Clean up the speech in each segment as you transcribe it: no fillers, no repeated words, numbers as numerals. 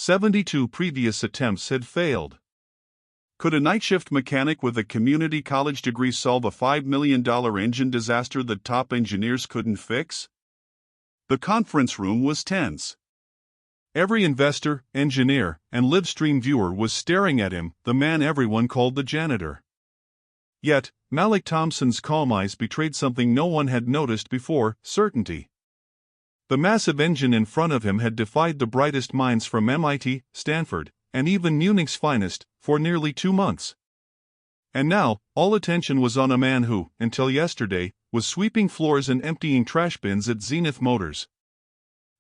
72 previous attempts had failed. Could a night shift mechanic with a community college degree solve a $5 million engine disaster that top engineers couldn't fix? The conference room was tense. Every investor, engineer, and livestream viewer was staring at him, the man everyone called the janitor. Yet, Malik Thompson's calm eyes betrayed something no one had noticed before: certainty. The massive engine in front of him had defied the brightest minds from MIT, Stanford, and even Munich's finest, for nearly 2 months. And now, all attention was on a man who, until yesterday, was sweeping floors and emptying trash bins at Zenith Motors.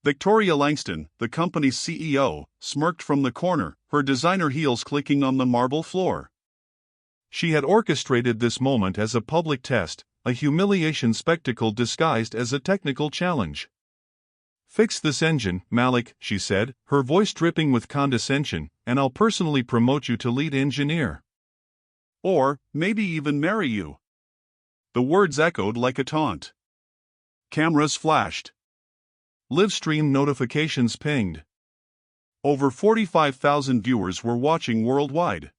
Victoria Langston, the company's CEO, smirked from the corner, her designer heels clicking on the marble floor. She had orchestrated this moment as a public test, a humiliation spectacle disguised as a technical challenge. "Fix this engine, Malik," she said, her voice dripping with condescension, "and I'll personally promote you to lead engineer. Or, maybe even marry you." The words echoed like a taunt. Cameras flashed. Livestream notifications pinged. Over 45,000 viewers were watching worldwide.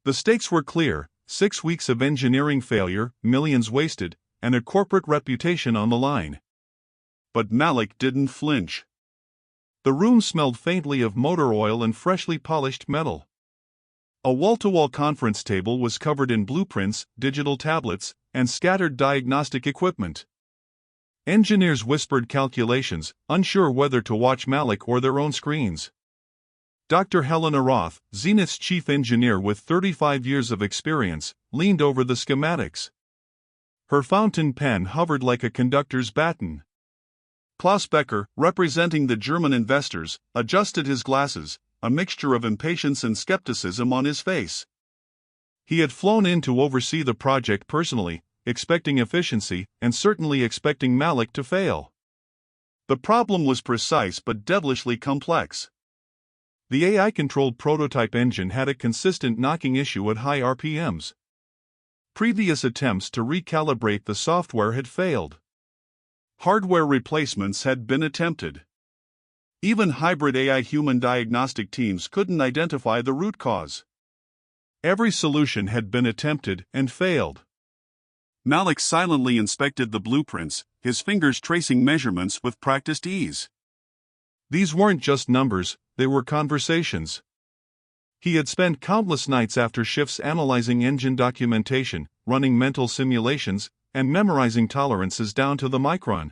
The stakes were clear: 6 weeks of engineering failure, millions wasted, and a corporate reputation on the line. But Malik didn't flinch. The room smelled faintly of motor oil and freshly polished metal. A wall-to-wall conference table was covered in blueprints, digital tablets, and scattered diagnostic equipment. Engineers whispered calculations, unsure whether to watch Malik or their own screens. Dr. Helena Roth, Zenith's chief engineer with 35 years of experience, leaned over the schematics. Her fountain pen hovered like a conductor's baton. Klaus Becker, representing the German investors, adjusted his glasses, a mixture of impatience and skepticism on his face. He had flown in to oversee the project personally, expecting efficiency, and certainly expecting Malik to fail. The problem was precise but devilishly complex. The AI-controlled prototype engine had a consistent knocking issue at high RPMs. Previous attempts to recalibrate the software had failed. Hardware replacements had been attempted. Even hybrid AI-human diagnostic teams couldn't identify the root cause. Every solution had been attempted and failed. Malik silently inspected the blueprints, his fingers tracing measurements with practiced ease. These weren't just numbers, they were conversations. He had spent countless nights after shifts analyzing engine documentation, running mental simulations, and memorizing tolerances down to the micron.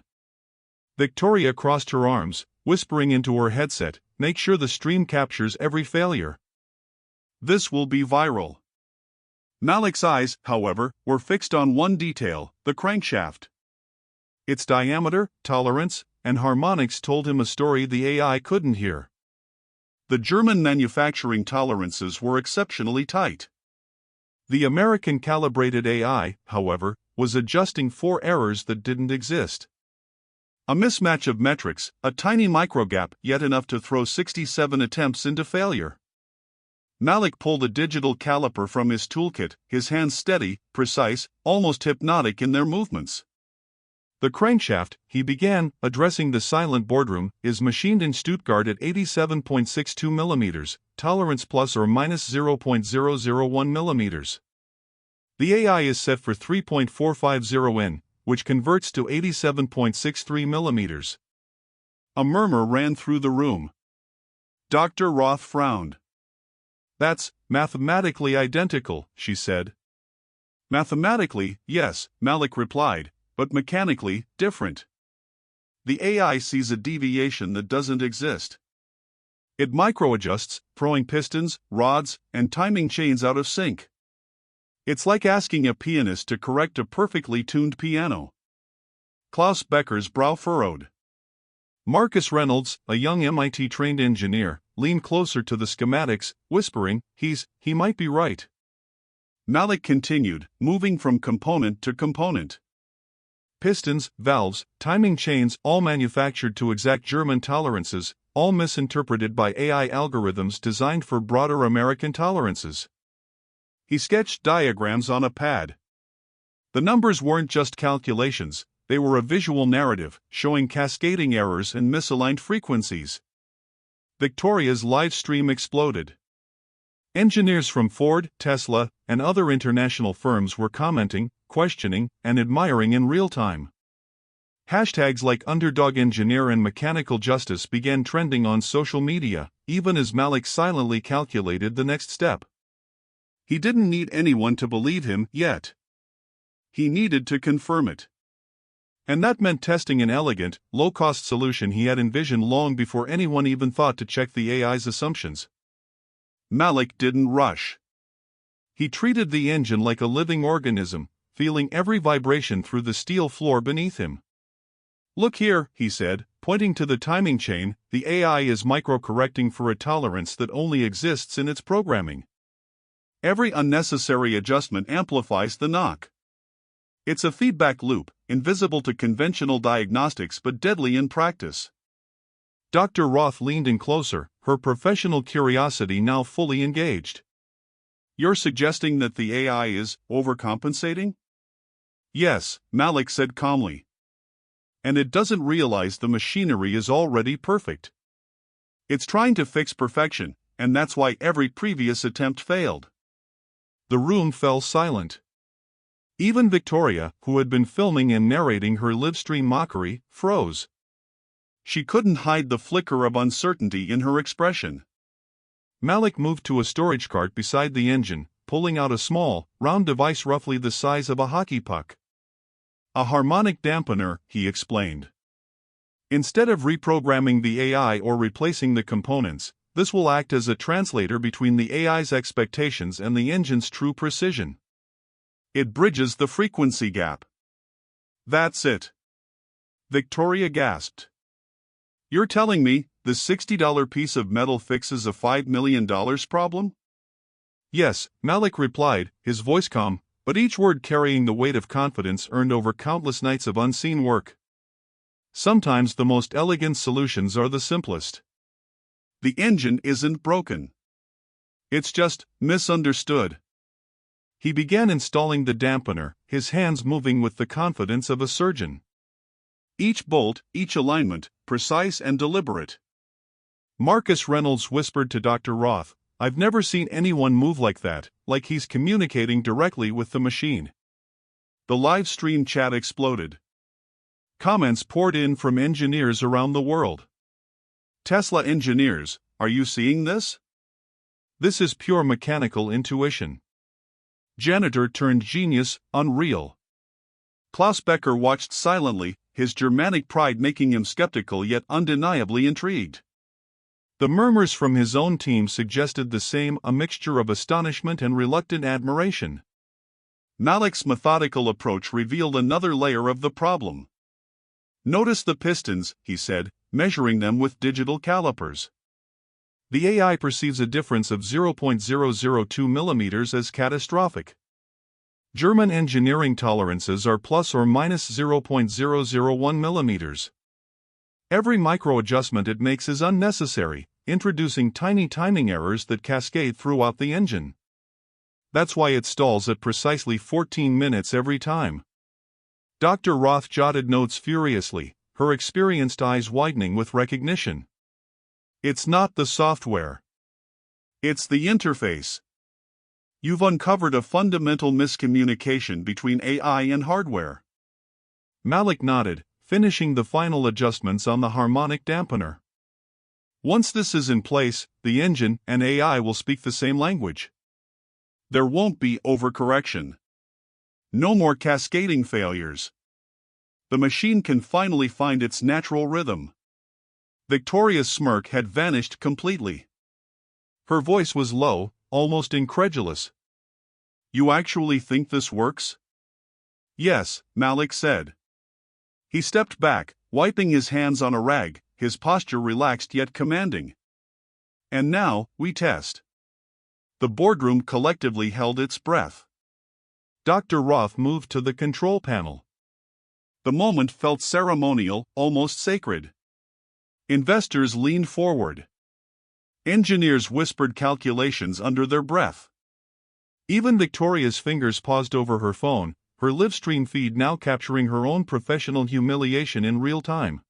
Victoria crossed her arms, whispering into her headset, "Make sure the stream captures every failure. This will be viral." Malik's eyes, however, were fixed on one detail: the crankshaft. Its diameter, tolerance, and harmonics told him a story the AI couldn't hear. The German manufacturing tolerances were exceptionally tight. The American calibrated AI, however, was adjusting for errors that didn't exist. A mismatch of metrics, a tiny microgap, yet enough to throw 67 attempts into failure. Malik pulled a digital caliper from his toolkit, his hands steady, precise, almost hypnotic in their movements. "The crankshaft," he began, addressing the silent boardroom, "is machined in Stuttgart at 87.62 mm, tolerance plus or minus 0.001 mm. The AI is set for 3.450 N, which converts to 87.63 mm. A murmur ran through the room. Dr. Roth frowned. "That's mathematically identical," she said. "Mathematically, yes," Malik replied, "but mechanically, different. The AI sees a deviation that doesn't exist. It microadjusts, throwing pistons, rods, and timing chains out of sync. It's like asking a pianist to correct a perfectly tuned piano." Klaus Becker's brow furrowed. Marcus Reynolds, a young MIT-trained engineer, leaned closer to the schematics, whispering, he might be right." Malik continued, moving from component to component. Pistons, valves, timing chains, all manufactured to exact German tolerances, all misinterpreted by AI algorithms designed for broader American tolerances. He sketched diagrams on a pad. The numbers weren't just calculations, they were a visual narrative, showing cascading errors and misaligned frequencies. Victoria's live stream exploded. Engineers from Ford, Tesla, and other international firms were commenting, questioning, and admiring in real time. Hashtags like underdog engineer and mechanical justice began trending on social media, even as Malik silently calculated the next step. He didn't need anyone to believe him yet. He needed to confirm it. And that meant testing an elegant, low-cost solution he had envisioned long before anyone even thought to check the AI's assumptions. Malik didn't rush. He treated the engine like a living organism, feeling every vibration through the steel floor beneath him. "Look here," he said, pointing to the timing chain, "the AI is micro-correcting for a tolerance that only exists in its programming. Every unnecessary adjustment amplifies the knock. It's a feedback loop, invisible to conventional diagnostics but deadly in practice." Dr. Roth leaned in closer, her professional curiosity now fully engaged. "You're suggesting that the AI is overcompensating?" "Yes," Malik said calmly. "And it doesn't realize the machinery is already perfect. It's trying to fix perfection, and that's why every previous attempt failed." The room fell silent. Even Victoria, who had been filming and narrating her livestream mockery, froze. She couldn't hide the flicker of uncertainty in her expression. Malik moved to a storage cart beside the engine, pulling out a small, round device roughly the size of a hockey puck. "A harmonic dampener," he explained. "Instead of reprogramming the AI or replacing the components, this will act as a translator between the AI's expectations and the engine's true precision. It bridges the frequency gap." "That's it?" Victoria gasped. "You're telling me the $60 piece of metal fixes a $5 million problem?" "Yes," Malik replied, his voice calm, but each word carrying the weight of confidence earned over countless nights of unseen work. "Sometimes the most elegant solutions are the simplest. The engine isn't broken. It's just misunderstood." He began installing the dampener, his hands moving with the confidence of a surgeon. Each bolt, each alignment, precise and deliberate. Marcus Reynolds whispered to Dr. Roth, "I've never seen anyone move like that, like he's communicating directly with the machine." The live stream chat exploded. Comments poured in from engineers around the world. "Tesla engineers, are you seeing this? This is pure mechanical intuition. Janitor turned genius, unreal." Klaus Becker watched silently, his Germanic pride making him skeptical yet undeniably intrigued. The murmurs from his own team suggested the same, a mixture of astonishment and reluctant admiration. Malik's methodical approach revealed another layer of the problem. "Notice the pistons," he said, measuring them with digital calipers. "The AI perceives a difference of 0.002 millimeters as catastrophic. German engineering tolerances are plus or minus 0.001 millimeters. Every micro-adjustment it makes is unnecessary, introducing tiny timing errors that cascade throughout the engine. That's why it stalls at precisely 14 minutes every time." Dr. Roth jotted notes furiously, her experienced eyes widening with recognition. "It's not the software. It's the interface. You've uncovered a fundamental miscommunication between AI and hardware." Malik nodded, finishing the final adjustments on the harmonic dampener. "Once this is in place, the engine and AI will speak the same language. There won't be overcorrection. No more cascading failures. The machine can finally find its natural rhythm." Victoria's smirk had vanished completely. Her voice was low, almost incredulous. "You actually think this works?" "Yes," Malik said. He stepped back, wiping his hands on a rag, his posture relaxed yet commanding. "And now, we test." The boardroom collectively held its breath. Dr. Roth moved to the control panel. The moment felt ceremonial, almost sacred. Investors leaned forward. Engineers whispered calculations under their breath. Even Victoria's fingers paused over her phone, her livestream feed now capturing her own professional humiliation in real time.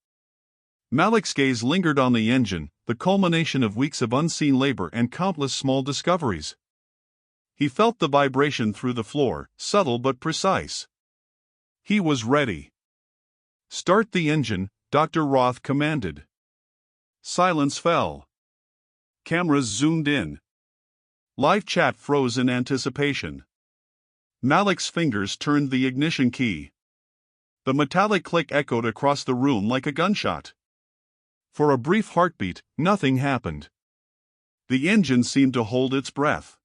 Malik's gaze lingered on the engine, the culmination of weeks of unseen labor and countless small discoveries. He felt the vibration through the floor, subtle but precise. He was ready. "Start the engine," Dr. Roth commanded. Silence fell. Cameras zoomed in. Live chat froze in anticipation. Malik's fingers turned the ignition key. The metallic click echoed across the room like a gunshot. For a brief heartbeat, nothing happened. The engine seemed to hold its breath.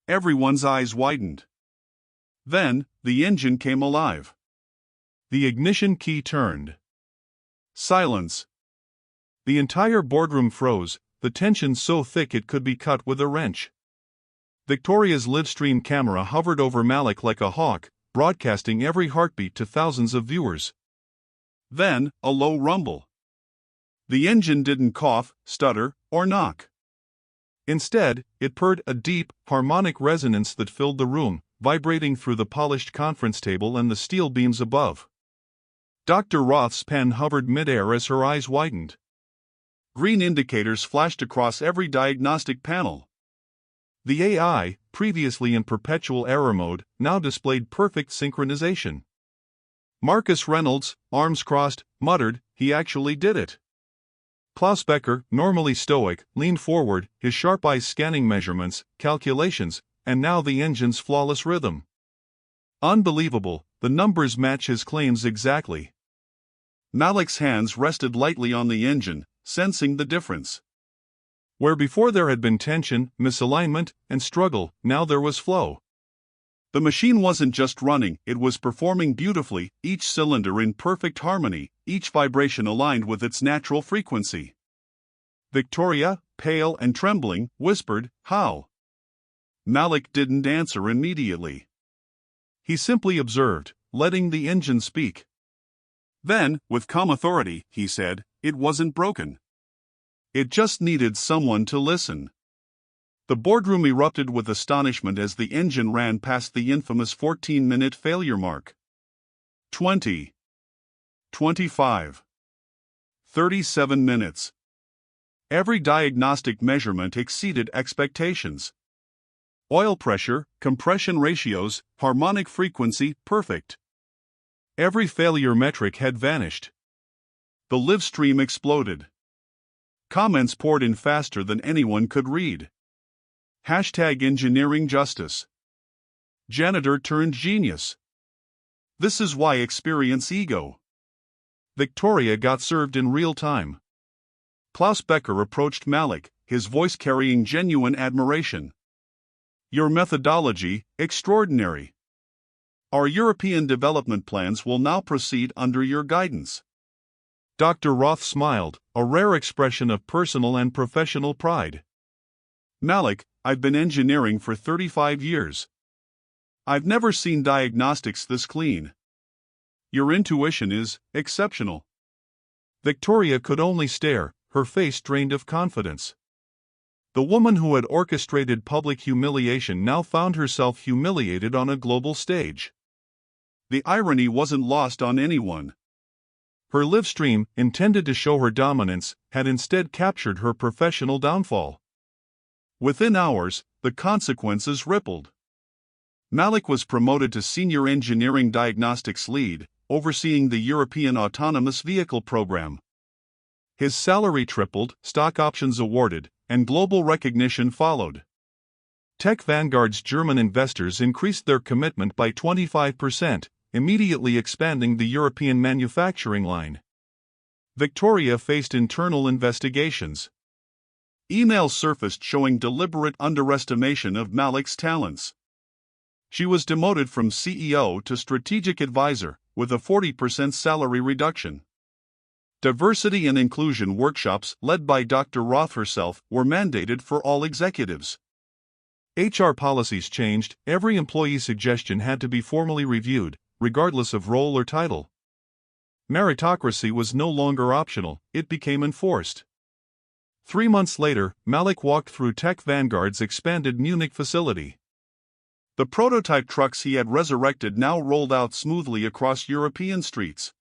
Everyone's eyes widened. Then, the engine came alive. The ignition key turned. Silence. The entire boardroom froze, the tension so thick it could be cut with a wrench. Victoria's livestream camera hovered over Malik like a hawk, broadcasting every heartbeat to thousands of viewers. Then, a low rumble. The engine didn't cough, stutter, or knock. Instead, it purred, a deep, harmonic resonance that filled the room, vibrating through the polished conference table and the steel beams above. Dr. Roth's pen hovered midair as her eyes widened. Green indicators flashed across every diagnostic panel. The AI, previously in perpetual error mode, now displayed perfect synchronization. Marcus Reynolds, arms crossed, muttered, "He actually did it." Klaus Becker, normally stoic, leaned forward, his sharp eyes scanning measurements, calculations, and now the engine's flawless rhythm. Unbelievable, the numbers match his claims exactly. Malik's hands rested lightly on the engine, sensing the difference. Where before there had been tension, misalignment, and struggle, now there was flow. The machine wasn't just running, it was performing beautifully, each cylinder in perfect harmony, each vibration aligned with its natural frequency. Victoria, pale and trembling, whispered, "How?" Malik didn't answer immediately. He simply observed, letting the engine speak. Then, with calm authority, he said, "It wasn't broken. It just needed someone to listen." The boardroom erupted with astonishment as the engine ran past the infamous 14-minute failure mark. 20. 25. 37 minutes. Every diagnostic measurement exceeded expectations. Oil pressure, compression ratios, harmonic frequency, perfect. Every failure metric had vanished. The live stream exploded. Comments poured in faster than anyone could read. #engineering justice. Janitor turned genius. This is why experience ego. Victoria got served in real time. Klaus Becker approached Malik, his voice carrying genuine admiration. "Your methodology, extraordinary. Our European development plans will now proceed under your guidance." Dr. Roth smiled, a rare expression of personal and professional pride. "Malik, I've been engineering for 35 years. I've never seen diagnostics this clean. Your intuition is exceptional." Victoria could only stare, her face drained of confidence. The woman who had orchestrated public humiliation now found herself humiliated on a global stage. The irony wasn't lost on anyone. Her live stream, intended to show her dominance, had instead captured her professional downfall. Within hours, the consequences rippled. Malik was promoted to Senior Engineering Diagnostics Lead, overseeing the European Autonomous Vehicle Program. His salary tripled, stock options awarded, and global recognition followed. Tech Vanguard's German investors increased their commitment by 25%, immediately expanding the European manufacturing line. Victoria faced internal investigations. Emails surfaced showing deliberate underestimation of Malik's talents. She was demoted from CEO to strategic advisor, with a 40% salary reduction. Diversity and inclusion workshops, led by Dr. Roth herself, were mandated for all executives. HR policies changed, every employee suggestion had to be formally reviewed, regardless of role or title. Meritocracy was no longer optional, it became enforced. 3 months later, Malik walked through Tech Vanguard's expanded Munich facility. The prototype trucks he had resurrected now rolled out smoothly across European streets.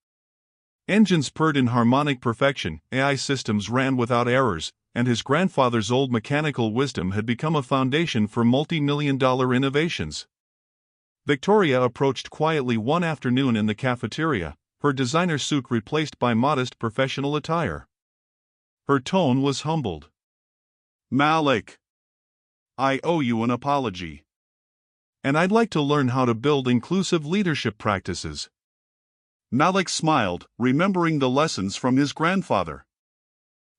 Engines purred in harmonic perfection, AI systems ran without errors, and his grandfather's old mechanical wisdom had become a foundation for multi-million-dollar innovations. Victoria approached quietly one afternoon in the cafeteria, her designer suit replaced by modest professional attire. Her tone was humbled. "Malik, I owe you an apology. And I'd like to learn how to build inclusive leadership practices." Malik smiled, remembering the lessons from his grandfather.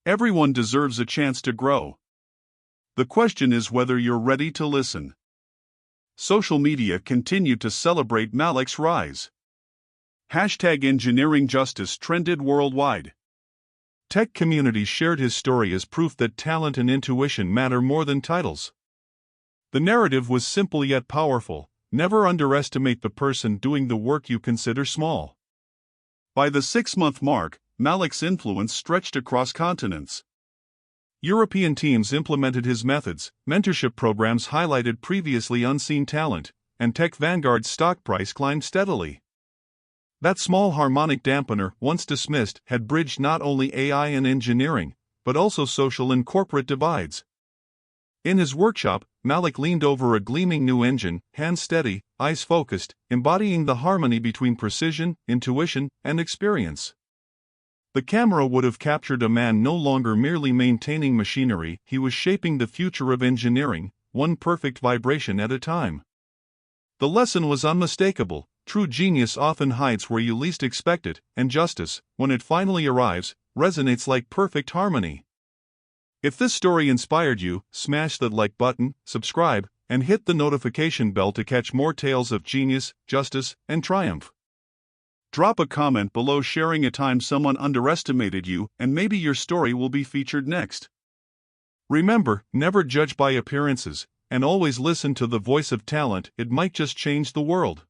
Everyone deserves a chance to grow. The question is whether you're ready to listen. Social media continued to celebrate Malik's rise. #Engineering Justice trended worldwide. Tech communities shared his story as proof that talent and intuition matter more than titles. The narrative was simple yet powerful: never underestimate the person doing the work you consider small. By the 6-month mark, Malik's influence stretched across continents. European teams implemented his methods, mentorship programs highlighted previously unseen talent, and Tech Vanguard's stock price climbed steadily. That small harmonic dampener, once dismissed, had bridged not only AI and engineering, but also social and corporate divides. In his workshop, Malik leaned over a gleaming new engine, hands steady, eyes focused, embodying the harmony between precision, intuition, and experience. The camera would have captured a man no longer merely maintaining machinery, he was shaping the future of engineering, one perfect vibration at a time. The lesson was unmistakable: true genius often hides where you least expect it, and justice, when it finally arrives, resonates like perfect harmony. If this story inspired you, smash that like button, subscribe, and hit the notification bell to catch more tales of genius, justice, and triumph. Drop a comment below sharing a time someone underestimated you, and maybe your story will be featured next. Remember, never judge by appearances, and always listen to the voice of talent. It might just change the world.